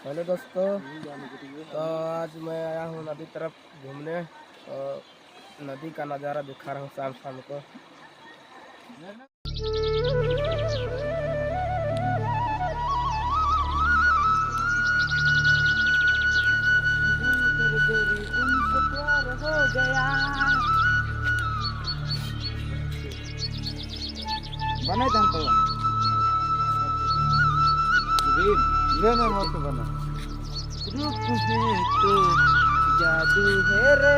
Hello दोस्तों, तो आज मैं आया हूँ नदी तरफ घूमने। तो नदी का नज़ारा दिखा रहा हूँ शाम शाम को। तुमसे प्यार हो गया। बनाए थे हम तो नहीं मत बना। रूप है तो जादू है रे।